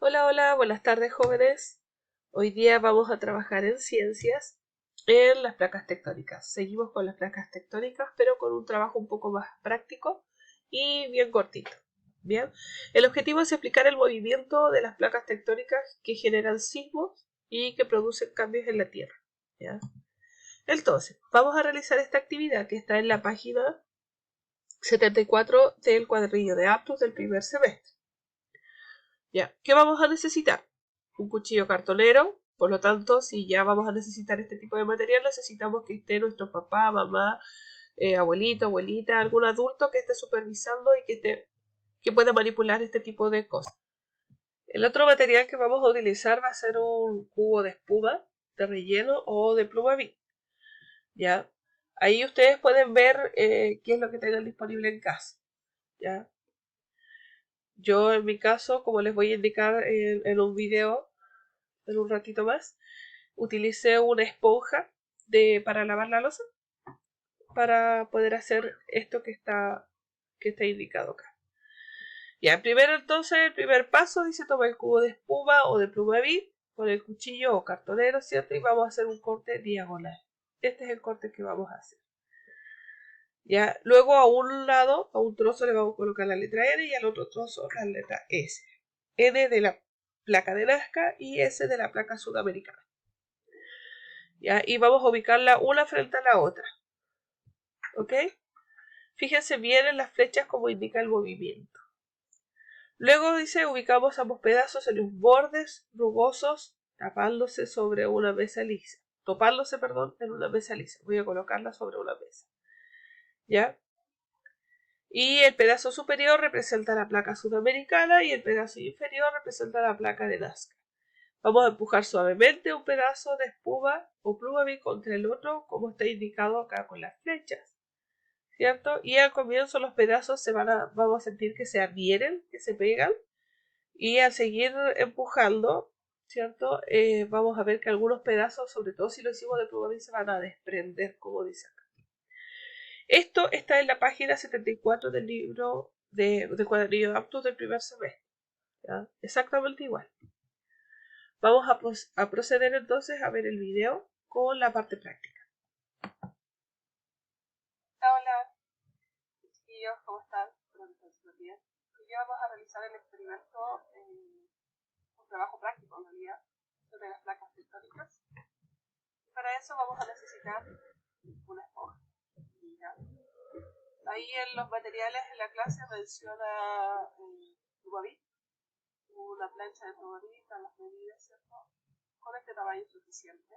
Hola, hola, buenas tardes jóvenes. Hoy día vamos a trabajar en ciencias en las placas tectónicas. Seguimos con las placas tectónicas, pero con un trabajo un poco más práctico y bien cortito. Bien, el objetivo es explicar el movimiento de las placas tectónicas que generan sismos y que producen cambios en la Tierra. ¿Ya? Entonces, vamos a realizar esta actividad que está en la página 74 del cuadernillo de aptos del primer semestre. Ya, ¿qué vamos a necesitar? Un cuchillo cartonero, por lo tanto, si ya vamos a necesitar este tipo de material, necesitamos que esté nuestro papá, mamá, abuelito, abuelita, algún adulto que esté supervisando y que pueda manipular este tipo de cosas. El otro material que vamos a utilizar va a ser un cubo de espuma, de relleno o de Plumavit. ¿Ya? Ahí ustedes pueden ver qué es lo que tengan disponible en casa. ¿Ya? Yo en mi caso, como les voy a indicar en un video en un ratito más, utilicé una esponja para lavar la loza para poder hacer esto que está indicado acá. Ya, primero entonces, el primer paso dice toma el cubo de espuma o de Plumavit con el cuchillo o cartonero, ¿cierto? Y vamos a hacer un corte diagonal. Este es el corte que vamos a hacer. Ya, luego a un lado, a un trozo le vamos a colocar la letra N y al otro trozo la letra S. N de la placa de Nazca y S de la placa sudamericana. ¿Ya? Y vamos a ubicarla una frente a la otra. ¿Ok? Fíjense bien en las flechas como indica el movimiento. Luego dice ubicamos ambos pedazos en los bordes rugosos topándose en una mesa lisa. Voy a colocarla sobre una mesa. ¿Ya? Y el pedazo superior representa la placa sudamericana y el pedazo inferior representa la placa de Nazca. Vamos a empujar suavemente un pedazo de espuma o Plumavit contra el otro, como está indicado acá con las flechas, ¿cierto? Y al comienzo los pedazos vamos a sentir que se adhieren, que se pegan, y al seguir empujando, ¿cierto? Vamos a ver que algunos pedazos, sobre todo si lo hicimos de Plumavit, se van a desprender, como dice acá. Esto está en la página 74 del libro de cuadernillo de aptos del primer semestre, ¿ya? Exactamente igual. Vamos a proceder entonces a ver el video con la parte práctica. Hola, chiquillos, ¿cómo están? Espero que estén súper bien. Hoy vamos a realizar el experimento, un trabajo práctico en realidad, sobre las placas tectónicas. Y para eso vamos a necesitar una esponja. ¿Ya? Ahí en los materiales en la clase menciona Plumavit, una plancha de Plumavit a las medidas, ¿cierto? Con este tamaño es suficiente.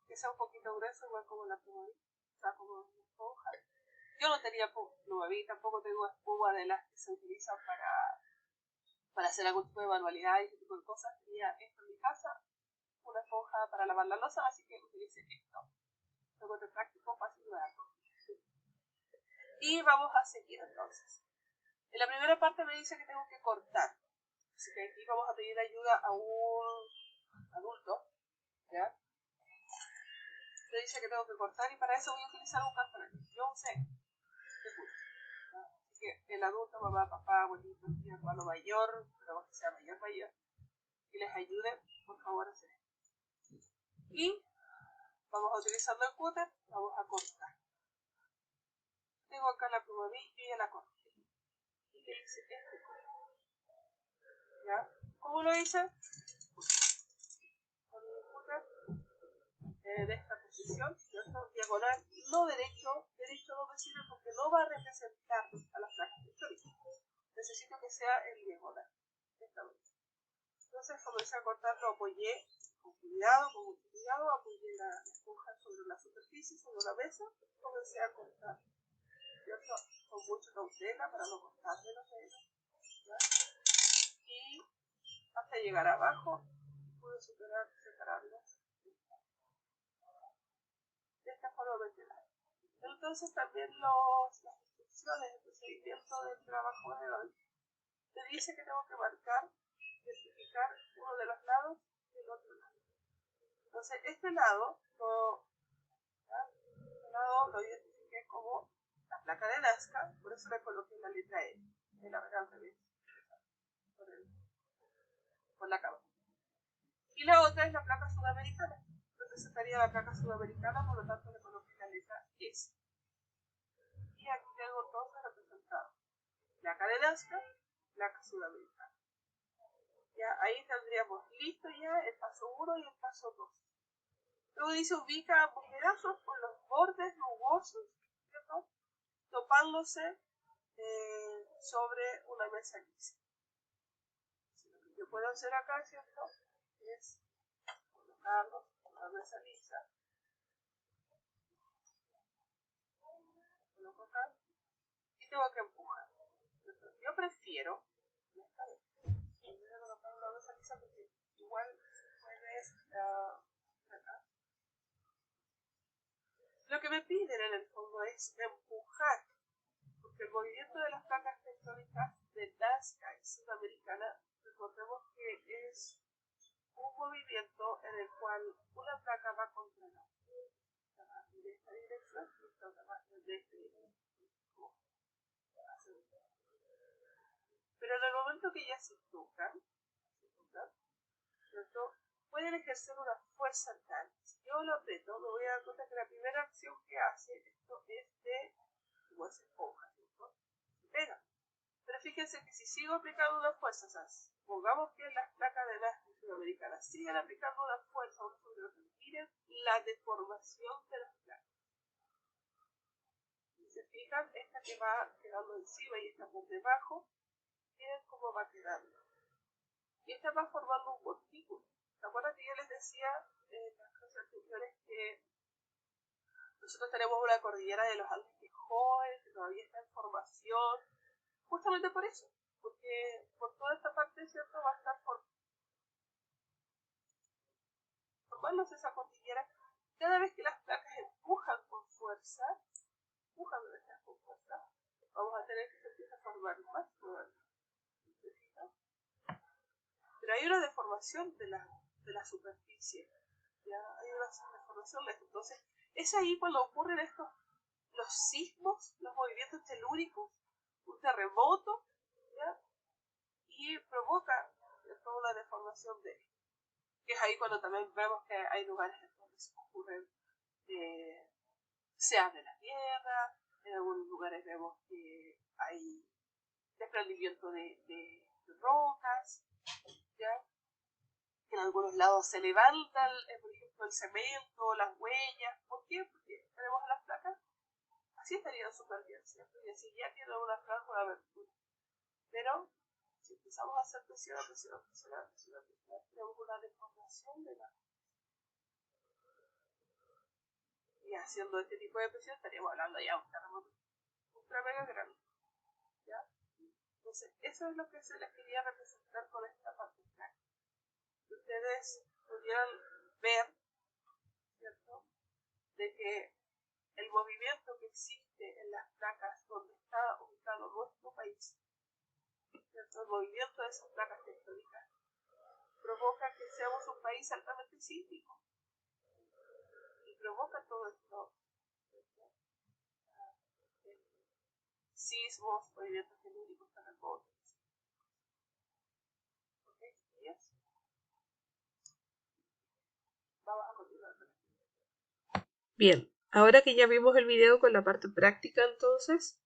Que sea un poquito grueso, igual como la Plumavit, o sea, como una esponja. Yo no tenía Plumavit, tampoco tengo espuma de las que se utilizan para hacer algún tipo de manualidad y ese tipo de cosas. Tenía esto en mi casa, una esponja para lavar la loza, así que utilicé esto. Luego de práctico, fácil de hacer. Y vamos a seguir entonces. En la primera parte me dice que tengo que cortar. Así que aquí vamos a pedir ayuda a un adulto. ¿Ya? Me dice que tengo que cortar y para eso voy a utilizar un cartonero. Yo usé de puta. Así que el adulto, mamá, papá, abuelito, mi hermano mayor, pero que sea mayor, que les ayude, por favor, a hacer esto. Y vamos a utilizando el cúter, vamos a cortar. Tengo acá la Plumavit y ya la corté. Y le hice este corte. ¿Ya? ¿Cómo lo hice? Con el cúter de esta posición, ¿cierto? Diagonal, no derecho. Derecho no me sirve porque no va a representar a las placas tectónicas. Necesito que sea el diagonal. Esta vez. Entonces comencé a cortar, lo apoyé con mucho cuidado, apoyé la esponja sobre la superficie, sobre la mesa, comencé a cortar, ¿cierto? Con mucha cautela para no cortarme los dedos, ¿ya? Y hasta llegar abajo pude separarlos de esta forma vertical. Entonces también las instrucciones, el procedimiento del trabajo de hoy, me dice que tengo que marcar, identificar uno de los lados y el otro lado. Entonces este lado lo identifiqué como la placa de Nazca, por eso le coloqué la letra E, de la verdad al revés, por la cámara. Y la otra es la placa sudamericana. Representaría la placa sudamericana, por lo tanto le coloqué la letra S. Y aquí tengo entonces representado placa de Nazca, placa sudamericana. Ya ahí tendríamos listo ya el paso 1 y el paso 2. Luego dice ubica ambos pedazos por los bordes rugosos, ¿cierto? Topándose sobre una mesa lisa. Lo que yo puedo hacer acá, ¿cierto? Es colocarlos en una mesa lisa. Coloco acá y tengo que empujar. Entonces, yo prefiero esta vez, en vez de colocar una mesa lisa, porque igual puedes acá. Lo que me piden en el fondo es empujar, porque el movimiento de las placas tectónicas de Nazca y Sudamericana, recordemos que es un movimiento en el cual una placa va contra la otra, de esta dirección y la otra va de esta dirección. Pero en el momento que ya se tocan, ¿cierto? Pueden ejercer una fuerza tal. Si yo lo aprieto, me voy a dar cuenta que la primera acción que hace esto es de igual se esponja, ¿cierto? Se pega. Pero fíjense que si sigo aplicando una fuerza, o sea, supongamos que las placas de la sudamericana siguen aplicando una fuerza, miren la deformación de las placas. Si se fijan, esta que va quedando encima y esta por debajo, miren cómo va quedando. Y esta va formando un montículo. ¿Se acuerdan que yo les decía en las clases anteriores que nosotros tenemos una cordillera de los Andes que es joven, que todavía está en formación? Justamente por eso, porque por toda esta parte, ¿cierto?, va a estar formándose esa cordillera. Cada vez que las placas empujan con fuerza, vamos a tener que se empiece a formar más todavía. Pero hay una deformación de la superficie, ya hay una deformación de esto. Entonces, es ahí cuando ocurren los sismos, los movimientos telúricos, un terremoto, ¿ya? Y provoca toda una deformación de esto. Que es ahí cuando también vemos que hay lugares en donde se ocurren se abre la tierra, en algunos lugares vemos que hay desprendimiento de rocas, ¿ya? En algunos lados se levanta, por ejemplo, el cemento, las huellas. ¿Por qué? Porque tenemos las placas, así estarían súper bien, ¿cierto? Y así ya tienen una franja, una abertura. Pero si empezamos a hacer presión, tenemos una deformación de la. Y haciendo este tipo de presión estaríamos hablando ya de un terremoto ultra mega grande, ¿ya? Entonces, eso es lo que se les quería representar con esta parte práctica. Que ustedes pudieran ver, ¿cierto?, de que el movimiento que existe en las placas donde está ubicado nuestro país, ¿cierto?, el movimiento de esas placas tectónicas, provoca que seamos un país altamente sísmico. Y provoca todo esto, sismos, movimientos telúricos, terremotos. ¿Ok? ¿Yes? Vamos a continuar. Bien, ahora que ya vimos el video con la parte práctica entonces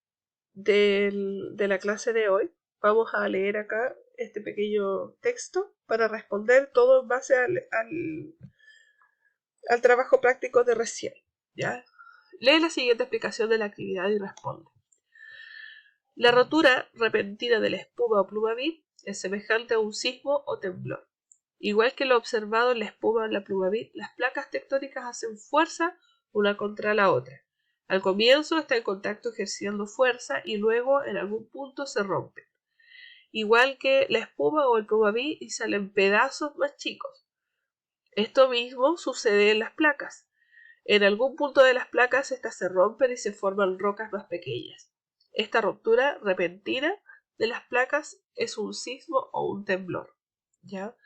de la clase de hoy, vamos a leer acá este pequeño texto para responder todo en base al trabajo práctico de recién, ¿ya? Lee la siguiente explicación de la actividad y responde. La rotura repentina de la espuma o plumavit es semejante a un sismo o temblor. Igual que lo observado en la espuma o en la plumavit, las placas tectónicas hacen fuerza una contra la otra. Al comienzo está en contacto ejerciendo fuerza y luego en algún punto se rompen. Igual que la espuma o el plumavit y salen pedazos más chicos. Esto mismo sucede en las placas. En algún punto de las placas estas se rompen y se forman rocas más pequeñas. Esta ruptura repentina de las placas es un sismo o un temblor, ¿ya?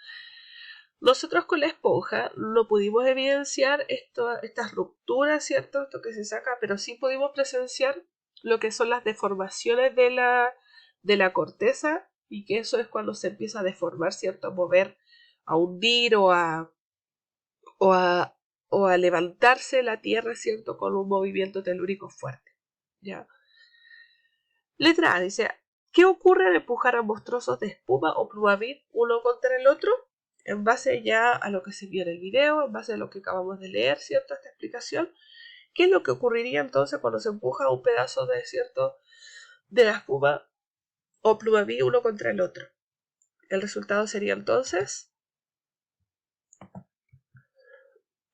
Nosotros con la esponja no pudimos evidenciar estas rupturas, ¿cierto? Esto que se saca, pero sí pudimos presenciar lo que son las deformaciones de la corteza y que eso es cuando se empieza a deformar, ¿cierto? A mover, a hundir o a, o a levantarse la Tierra, ¿cierto? Con un movimiento telúrico fuerte, ¿ya? Letra A dice, ¿qué ocurre al empujar ambos trozos de espuma o plumavit uno contra el otro? En base ya a lo que se vio en el video, en base a lo que acabamos de leer, ¿cierto? Esta explicación. ¿Qué es lo que ocurriría entonces cuando se empuja un pedazo de, ¿cierto? De la espuma o plumavit uno contra el otro? El resultado sería entonces,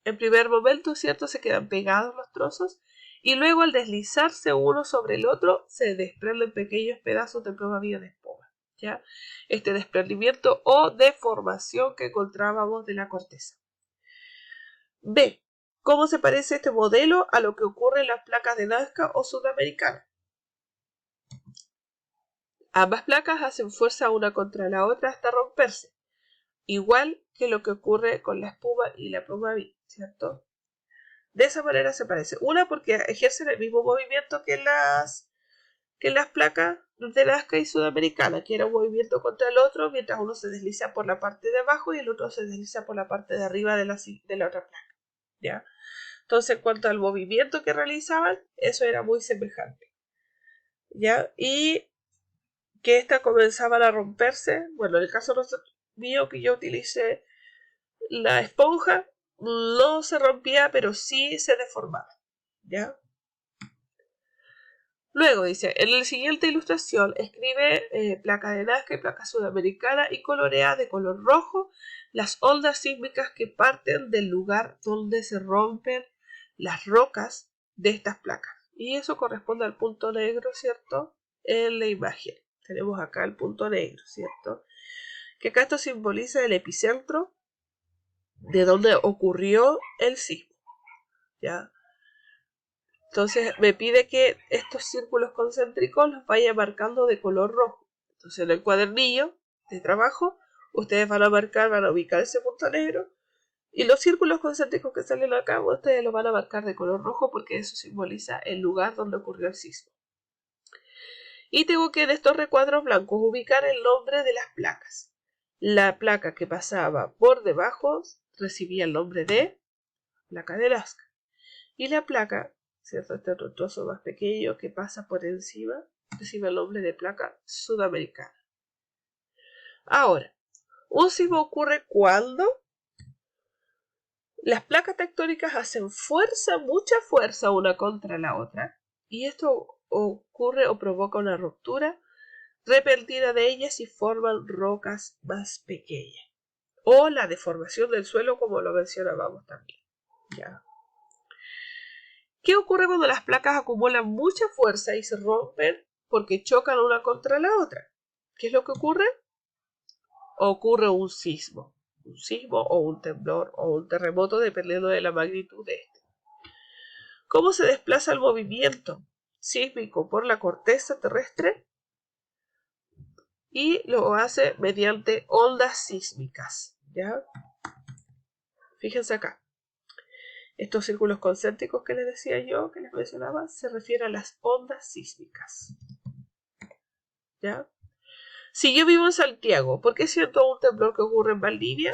en primer momento, ¿cierto? Se quedan pegados los trozos y luego al deslizarse uno sobre el otro se desprenden pequeños pedazos de plumavit de espuma, ¿ya? Este desprendimiento o deformación que encontrábamos de la corteza. B. ¿Cómo se parece este modelo a lo que ocurre en las placas de Nazca o Sudamericana? Ambas placas hacen fuerza una contra la otra hasta romperse, igual que lo que ocurre con la espuma y la plumavit, ¿cierto? De esa manera se parece. Una porque ejercen el mismo movimiento que las placas de Nazca y Sudamericana, que era un movimiento contra el otro, mientras uno se desliza por la parte de abajo y el otro se desliza por la parte de arriba de la otra placa, ¿ya? Entonces, en cuanto al movimiento que realizaban, eso era muy semejante, ¿ya? Y que estas comenzaban a romperse. Bueno, en el caso mío, que yo utilicé la esponja, no se rompía, pero sí se deformaba, ¿ya? Luego dice, en la siguiente ilustración escribe placa de Nazca y placa sudamericana y colorea de color rojo las ondas sísmicas que parten del lugar donde se rompen las rocas de estas placas. Y eso corresponde al punto negro, ¿cierto? En la imagen. Tenemos acá el punto negro, ¿cierto? Que acá esto simboliza el epicentro de donde ocurrió el sismo, ¿ya? Entonces me pide que estos círculos concéntricos los vaya marcando de color rojo. Entonces en el cuadernillo de trabajo ustedes van a ubicar ese punto negro y los círculos concéntricos que salen acá ustedes los van a marcar de color rojo porque eso simboliza el lugar donde ocurrió el sismo. Y tengo que en estos recuadros blancos ubicar el nombre de las placas. La placa que pasaba por debajo recibía el nombre de placa de Nazca. Y la placa, ¿cierto? Este otro trozo más pequeño que pasa por encima, recibe el nombre de placa sudamericana. Ahora, un sismo ocurre cuando las placas tectónicas hacen fuerza, mucha fuerza una contra la otra, y esto ocurre o provoca una ruptura repentina de ellas y forman rocas más pequeñas. O la deformación del suelo, como lo mencionábamos también, ¿ya? ¿Qué ocurre cuando las placas acumulan mucha fuerza y se rompen porque chocan una contra la otra? ¿Qué es lo que ocurre? Ocurre un sismo o un temblor o un terremoto dependiendo de la magnitud de este. ¿Cómo se desplaza el movimiento sísmico por la corteza terrestre? Y lo hace mediante ondas sísmicas, ¿ya? Fíjense acá. Estos círculos concéntricos que les decía yo, que les mencionaba, se refieren a las ondas sísmicas, ¿ya? Si yo vivo en Santiago, ¿por qué siento un temblor que ocurre en Valdivia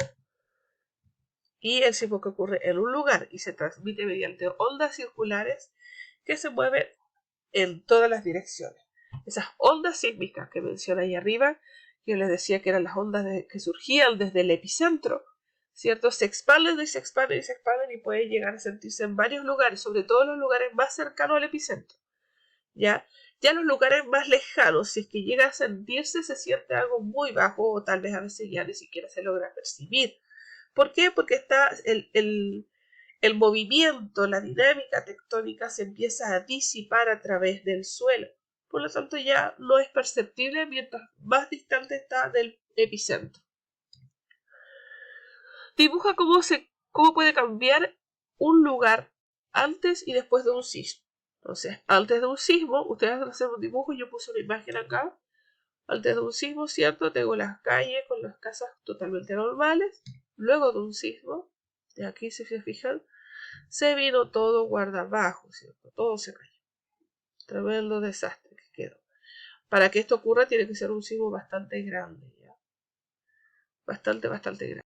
y el sismo que ocurre en un lugar y se transmite mediante ondas circulares que se mueven en todas las direcciones? Esas ondas sísmicas que mencioné ahí arriba, que les decía que eran las ondas que surgían desde el epicentro, ¿cierto? Se expanden y se expanden y se expanden y pueden llegar a sentirse en varios lugares, sobre todo en los lugares más cercanos al epicentro, ¿ya? Ya en los lugares más lejanos, si es que llega a sentirse, se siente algo muy bajo o tal vez a veces ya ni siquiera se logra percibir. ¿Por qué? Porque está el movimiento, la dinámica tectónica se empieza a disipar a través del suelo. Por lo tanto ya no es perceptible mientras más distante está del epicentro. Dibuja cómo puede cambiar un lugar antes y después de un sismo. Entonces, antes de un sismo, ustedes van a hacer un dibujo, yo puse una imagen acá. Antes de un sismo, ¿cierto? Tengo las calles con las casas totalmente normales. Luego de un sismo, de aquí si se fijan, se vino todo guarda abajo, ¿cierto? Todo se cayó. Tremendo desastre que quedó. Para que esto ocurra tiene que ser un sismo bastante grande, ¿ya? Bastante grande.